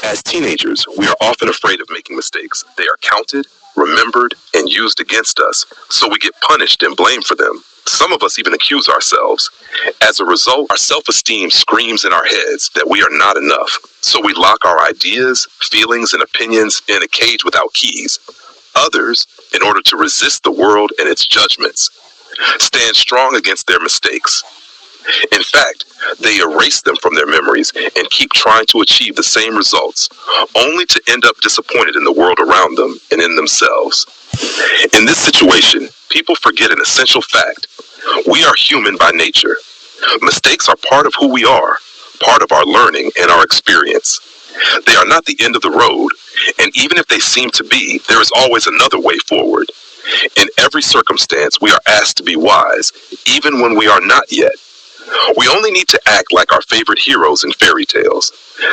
As teenagers, we are often afraid of making mistakes. They are counted, remembered, and used against us, so we get punished and blamed for them. Some of us even accuse ourselves. As a result, our self-esteem screams in our heads that we are not enough, so we lock our ideas, feelings, and opinions in a cage without keys. Others, in order to resist the world and its judgments, stand strong against their mistakes. In fact, they erase them from their memories and keep trying to achieve the same results, only to end up disappointed in the world around them and in themselves. In this situation, people forget an essential fact. We are human by nature. Mistakes are part of who we are, part of our learning and our experience. They are not the end of the road, and even if they seem to be, there is always another way forward. In every circumstance, we are asked to be wise, even when we are not yet. We only need to act like our favorite heroes in fairy tales.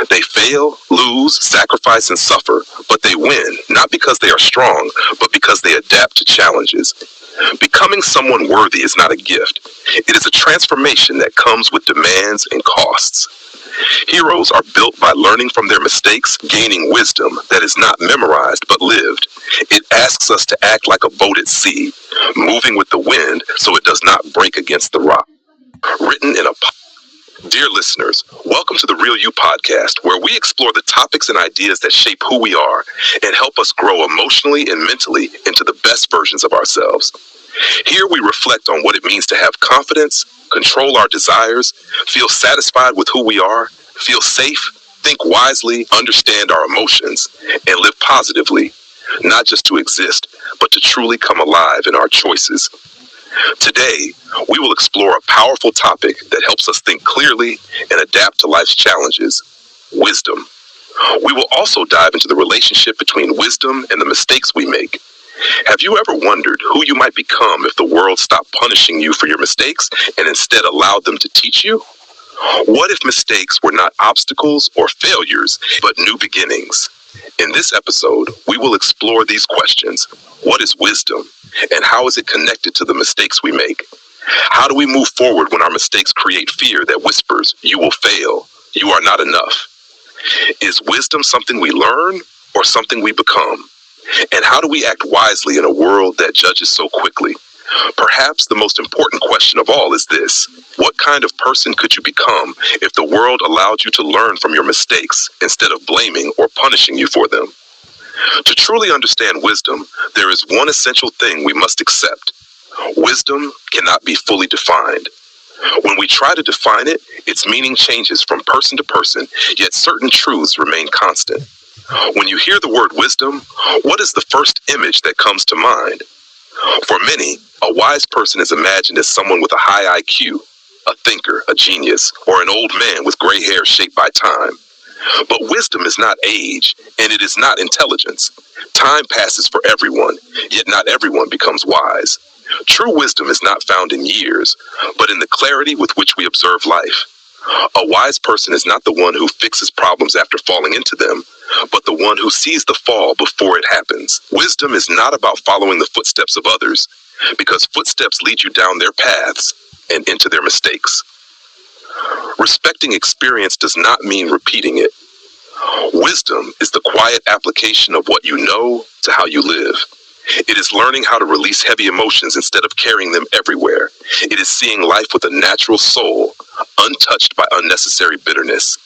They fail, lose, sacrifice, and suffer, but they win, not because they are strong, but because they adapt to challenges. Becoming someone worthy is not a gift. It is a transformation that comes with demands and costs. Heroes are built by learning from their mistakes, gaining wisdom that is not memorized but lived. It asks us to act like a boat at sea, moving with the wind so it does not break against the rock. Written in a Dear listeners, welcome to the Real You podcast, where we explore the topics and ideas that shape who we are and help us grow emotionally and mentally into the best versions of ourselves. Here we reflect on what it means to have confidence, control our desires, feel satisfied with who we are, feel safe, think wisely, understand our emotions, and live positively, not just to exist, but to truly come alive in our choices. Today, we will explore a powerful topic that helps us think clearly and adapt to life's challenges: wisdom. We will also dive into the relationship between wisdom and the mistakes we make. Have you ever wondered who you might become if the world stopped punishing you for your mistakes and instead allowed them to teach you? What if mistakes were not obstacles or failures, but new beginnings? In this episode, we will explore these questions. What is wisdom, and how is it connected to the mistakes we make? How do we move forward when our mistakes create fear that whispers, "You will fail, you are not enough"? Is wisdom something we learn or something we become? And how do we act wisely in a world that judges so quickly? Perhaps the most important question of all is this: what kind of person could you become if the world allowed you to learn from your mistakes instead of blaming or punishing you for them? To truly understand wisdom, there is one essential thing we must accept. Wisdom cannot be fully defined. When we try to define it, its meaning changes from person to person, yet certain truths remain constant. When you hear the word wisdom, what is the first image that comes to mind? For many, a wise person is imagined as someone with a high IQ, a thinker, a genius, or an old man with gray hair shaped by time. But wisdom is not age, and it is not intelligence. Time passes for everyone, yet not everyone becomes wise. True wisdom is not found in years, but in the clarity with which we observe life. A wise person is not the one who fixes problems after falling into them, but the one who sees the fall before it happens. Wisdom is not about following the footsteps of others, because footsteps lead you down their paths and into their mistakes. Respecting experience does not mean repeating it. Wisdom is the quiet application of what you know to how you live. It is learning how to release heavy emotions instead of carrying them everywhere. It is seeing life with a natural soul, untouched by unnecessary bitterness.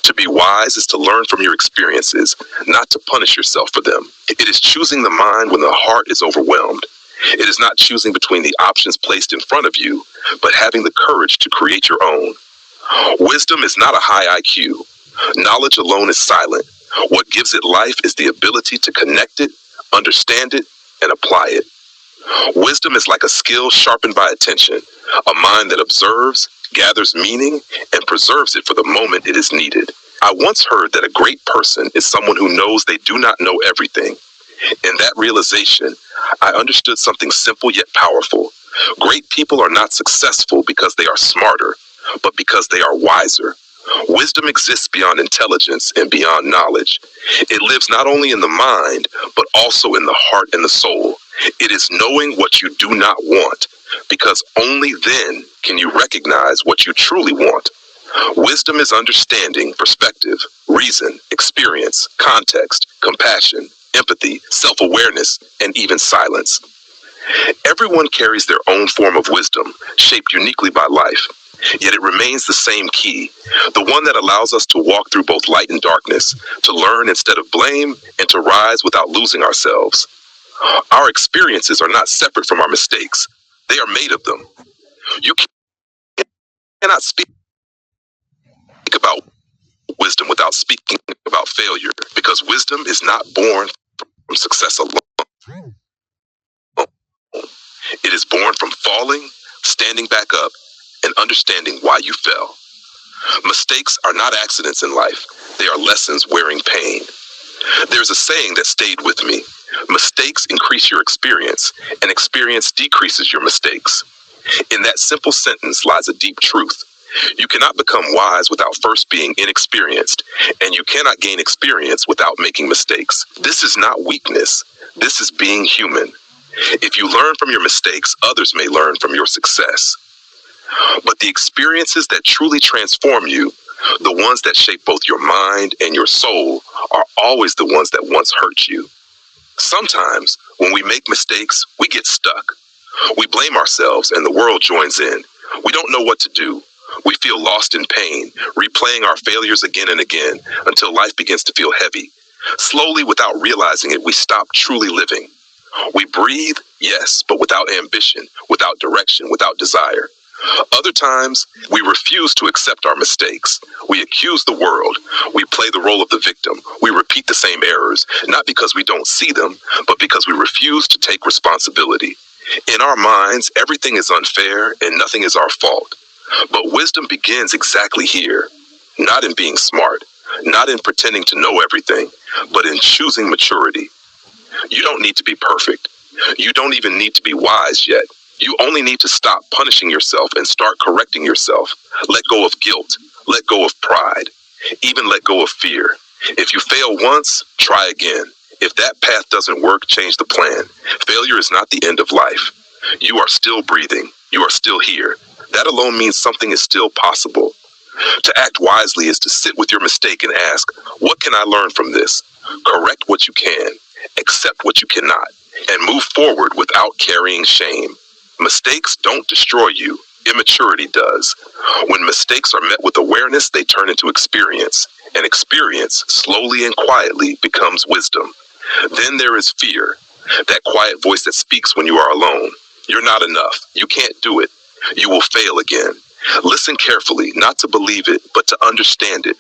To be wise is to learn from your experiences, not to punish yourself for them. It is choosing the mind when the heart is overwhelmed. It is not choosing between the options placed in front of you, but having the courage to create your own. Wisdom is not a high IQ. Knowledge alone is silent. What gives it life is the ability to connect it, understand it, and apply it. Wisdom is like a skill sharpened by attention, a mind that observes, gathers meaning, and preserves it for the moment it is needed. I once heard that a great person is someone who knows they do not know everything. In that realization, I understood something simple yet powerful. Great people are not successful because they are smarter, but because they are wiser. Wisdom exists beyond intelligence and beyond knowledge. It lives not only in the mind, but also in the heart and the soul. It is knowing what you do not want, because only then can you recognize what you truly want. Wisdom is understanding, perspective, reason, experience. context, compassion, empathy, self-awareness, and even silence. Everyone carries their own form of wisdom, shaped uniquely by life. Yet it remains the same key, the one that allows us to walk through both light and darkness, to learn instead of blame, and to rise without losing ourselves. Our experiences are not separate from our mistakes. They are made of them. You cannot speak about wisdom without speaking about failure, because wisdom is not born from success alone. It is born from falling, standing back up, and understanding why you fell. Mistakes are not accidents in life. They are lessons wearing pain. There's a saying that stayed with me. Mistakes increase your experience, and experience decreases your mistakes. In that simple sentence lies a deep truth. You cannot become wise without first being inexperienced, and you cannot gain experience without making mistakes. This is not weakness. This is being human. If you learn from your mistakes, others may learn from your success. But the experiences that truly transform you, the ones that shape both your mind and your soul, are always the ones that once hurt you. Sometimes, when we make mistakes, we get stuck. We blame ourselves and the world joins in. We don't know what to do. We feel lost in pain, replaying our failures again and again until life begins to feel heavy. Slowly, without realizing it, we stop truly living. We breathe, yes, but without ambition, without direction, without desire. Other times, we refuse to accept our mistakes. We accuse the world. We play the role of the victim. We repeat the same errors, not because we don't see them, but because we refuse to take responsibility. In our minds, everything is unfair and nothing is our fault. But wisdom begins exactly here, not in being smart, not in pretending to know everything, but in choosing maturity. You don't need to be perfect. You don't even need to be wise yet. You only need to stop punishing yourself and start correcting yourself. Let go of guilt. Let go of pride. Even let go of fear. If you fail once, try again. If that path doesn't work, change the plan. Failure is not the end of life. You are still breathing. You are still here. That alone means something is still possible. To act wisely is to sit with your mistake and ask, what can I learn from this? Correct what you can, accept what you cannot, and move forward without carrying shame. Mistakes don't destroy you. Immaturity does. When mistakes are met with awareness, they turn into experience. And experience, slowly and quietly, becomes wisdom. Then there is fear, that quiet voice that speaks when you are alone. You're not enough. You can't do it. You will fail again. Listen carefully, not to believe it, but to understand it.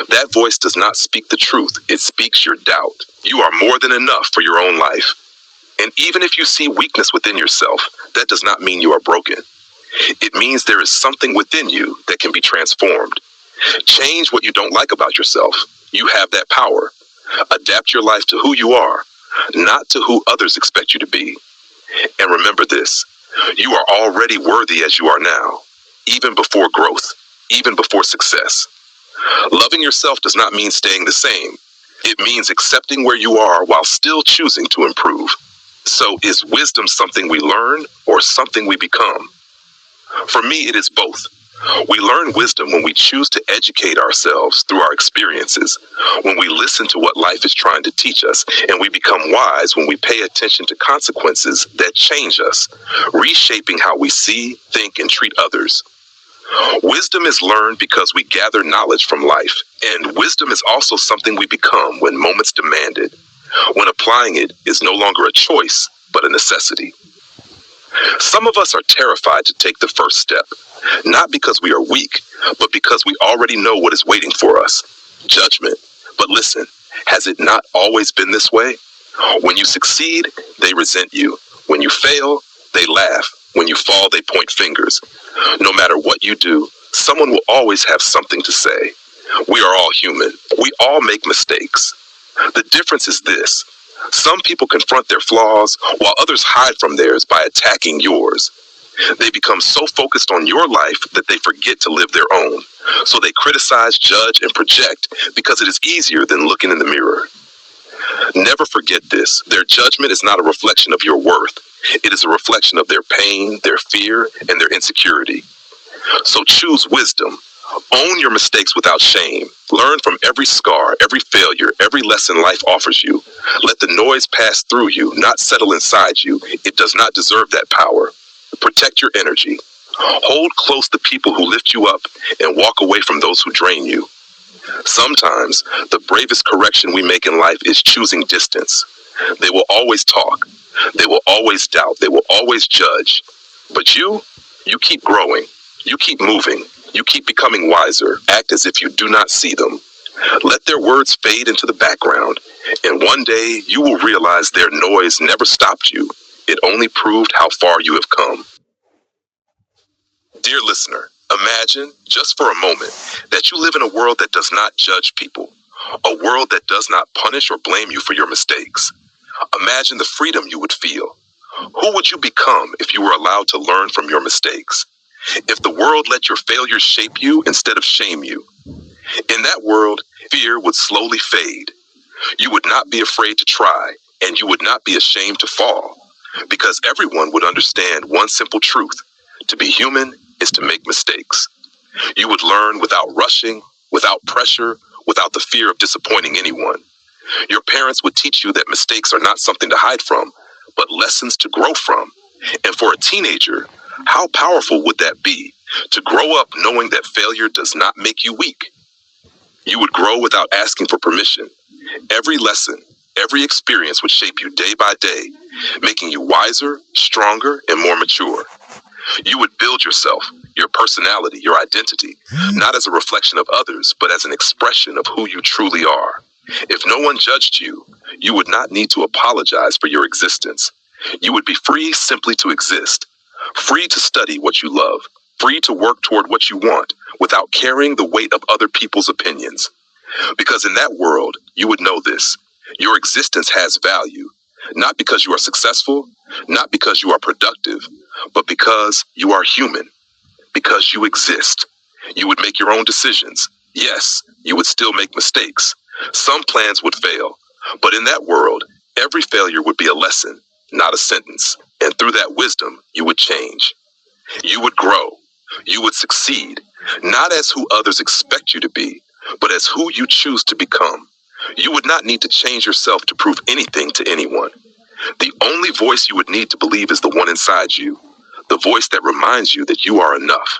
That voice does not speak the truth. It speaks your doubt. You are more than enough for your own life. And even if you see weakness within yourself, that does not mean you are broken. It means there is something within you that can be transformed. Change what you don't like about yourself. You have that power. Adapt your life to who you are, not to who others expect you to be. And remember this, you are already worthy as you are now, even before growth, even before success. Loving yourself does not mean staying the same. It means accepting where you are while still choosing to improve. So is wisdom something we learn or something we become? For me, it is both. We learn wisdom when we choose to educate ourselves through our experiences, when we listen to what life is trying to teach us, and we become wise when we pay attention to consequences that change us, reshaping how we see, think, and treat others. Wisdom is learned because we gather knowledge from life, and wisdom is also something we become when moments demand it, when applying it is no longer a choice, but a necessity. Some of us are terrified to take the first step, not because we are weak, but because we already know what is waiting for us, judgment. But listen, has it not always been this way? When you succeed, they resent you. When you fail, they laugh. When you fall, they point fingers. No matter what you do, someone will always have something to say. We are all human. We all make mistakes. The difference is this. Some people confront their flaws while others hide from theirs by attacking yours. They become so focused on your life that they forget to live their own. So they criticize, judge, and project because it is easier than looking in the mirror. Never forget this. Their judgment is not a reflection of your worth. It is a reflection of their pain, their fear, and their insecurity. So choose wisdom. Own your mistakes without shame. Learn from every scar, every failure, every lesson life offers you. Let the noise pass through you, not settle inside you. It does not deserve that power. Protect your energy. Hold close the people who lift you up and walk away from those who drain you. Sometimes the bravest correction we make in life is choosing distance. They will always talk. They will always doubt. They will always judge. But you keep growing. You keep moving. You keep becoming wiser. Act as if you do not see them. Let their words fade into the background. And one day you will realize their noise never stopped you. It only proved how far you have come. Dear listener, imagine, just for a moment, that you live in a world that does not judge people. A world that does not punish or blame you for your mistakes. Imagine the freedom you would feel. Who would you become if you were allowed to learn from your mistakes? If the world let your failures shape you instead of shame you? In that world, fear would slowly fade. You would not be afraid to try, and you would not be ashamed to fall, because everyone would understand one simple truth. To be human is to make mistakes. You would learn without rushing, without pressure, without the fear of disappointing anyone. Your parents would teach you that mistakes are not something to hide from, but lessons to grow from. And for a teenager, how powerful would that be, to grow up knowing that failure does not make you weak? You would grow without asking for permission. Every lesson, every experience would shape you day by day, making you wiser, stronger, and more mature. You would build yourself, your personality, your identity, not as a reflection of others, but as an expression of who you truly are. If no one judged you, you would not need to apologize for your existence. You would be free simply to exist, free to study what you love, free to work toward what you want, without carrying the weight of other people's opinions. Because in that world, you would know this: your existence has value, not because you are successful, not because you are productive, but because you are human, because you exist. You would make your own decisions. Yes, you would still make mistakes. Some plans would fail, but in that world, every failure would be a lesson, not a sentence. And through that wisdom, you would change. You would grow. You would succeed, not as who others expect you to be, but as who you choose to become. You would not need to change yourself to prove anything to anyone. The only voice you would need to believe is the one inside you, the voice that reminds you that you are enough.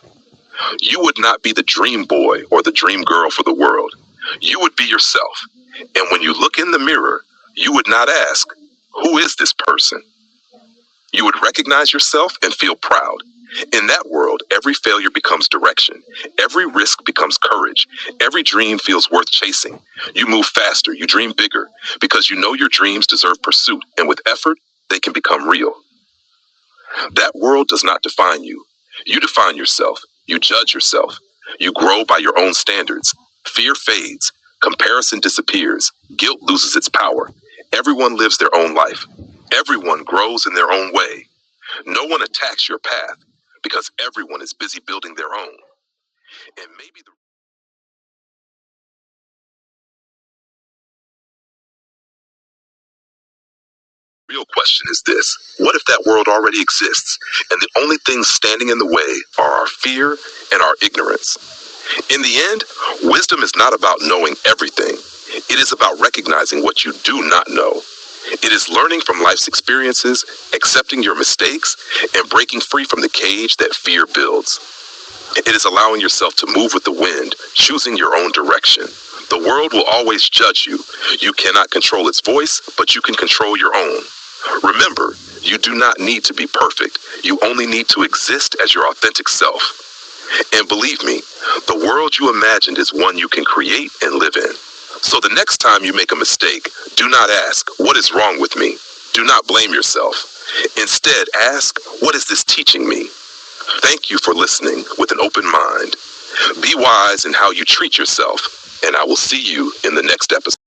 You would not be the dream boy or the dream girl for the world. You would be yourself. And when you look in the mirror, you would not ask, "Who is this person?" You would recognize yourself and feel proud. In that world, every failure becomes direction. Every risk becomes courage. Every dream feels worth chasing. You move faster, you dream bigger, because you know your dreams deserve pursuit, and with effort, they can become real. That world does not define you. You define yourself. You judge yourself. You grow by your own standards. Fear fades. Comparison disappears. Guilt loses its power. Everyone lives their own life. Everyone grows in their own way. No one attacks your path, because everyone is busy building their own. And maybe the real question is this: what if that world already exists, and the only things standing in the way are our fear and our ignorance? In the end, wisdom is not about knowing everything. It is about recognizing what you do not know. It is learning from life's experiences, accepting your mistakes, and breaking free from the cage that fear builds. It is allowing yourself to move with the wind, choosing your own direction. The world will always judge you. You cannot control its voice, but you can control your own. Remember, you do not need to be perfect. You only need to exist as your authentic self. And believe me, the world you imagined is one you can create and live in. So the next time you make a mistake, do not ask, "What is wrong with me?" Do not blame yourself. Instead, ask, "What is this teaching me?" Thank you for listening with an open mind. Be wise in how you treat yourself, and I will see you in the next episode.